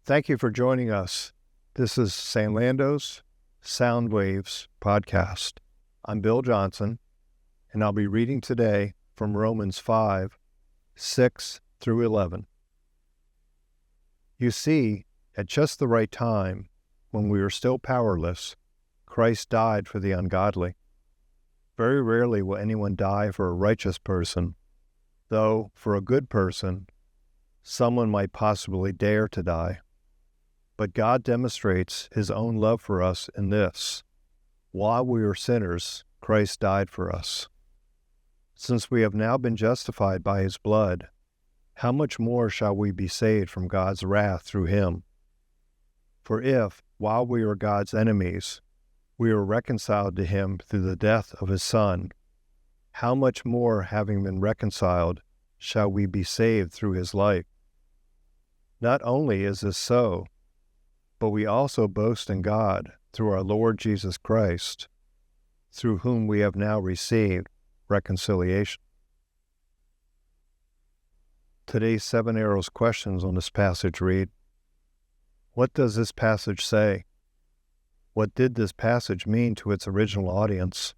Thank you for joining us. This is San Lando's Sound Waves podcast. I'm Bill Johnson, and I'll be reading today from Romans 5, 6 through 11. You see, at just the right time, when we were still powerless, Christ died for the ungodly. Very rarely will anyone die for a righteous person, though for a good person, someone might possibly dare to die. But God demonstrates His own love for us in this: while we were sinners, Christ died for us. Since we have now been justified by His blood, how much more shall we be saved from God's wrath through Him? For if, while we were God's enemies, we were reconciled to Him through the death of His Son, how much more, having been reconciled, shall we be saved through His life? Not only is this so, but we also boast in God through our Lord Jesus Christ, through whom we have now received reconciliation. Today's 7 arrows questions on this passage read: what does this passage say? What did this passage mean to its original audience?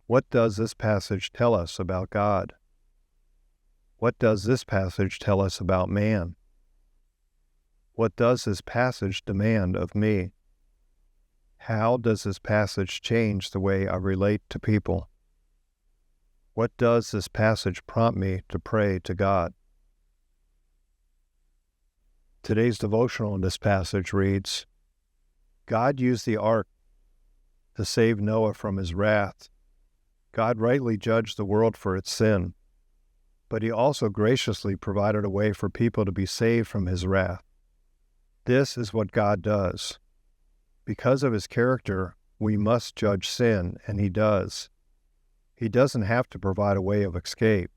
What does this passage tell us about God? What does this passage tell us about man? What does this passage demand of me? How does this passage change the way I relate to people? What does this passage prompt me to pray to God? Today's devotional in this passage reads: God used the ark to save Noah from his wrath. God rightly judged the world for its sin, but He also graciously provided a way for people to be saved from His wrath. This is what God does. Because of His character, we must judge sin, and He does. He doesn't have to provide a way of escape,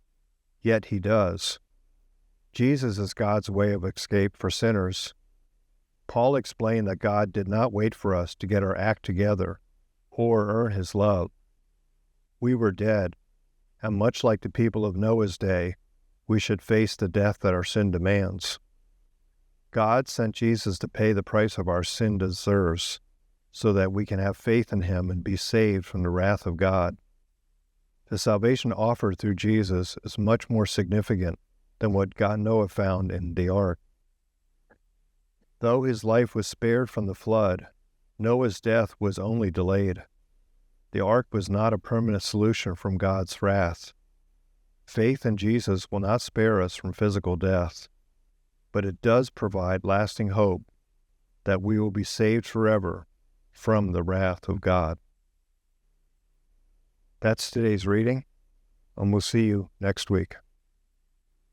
yet He does. Jesus is God's way of escape for sinners. Paul explained that God did not wait for us to get our act together or earn His love. We were dead, and much like the people of Noah's day, we should face the death that our sin demands. God sent Jesus to pay the price of our sin deserves, so that we can have faith in Him and be saved from the wrath of God. The salvation offered through Jesus is much more significant than what God Noah found in the ark. Though his life was spared from the flood, Noah's death was only delayed. The ark was not a permanent solution from God's wrath. Faith in Jesus will not spare us from physical death, but it does provide lasting hope that we will be saved forever from the wrath of God. That's today's reading, and we'll see you next week.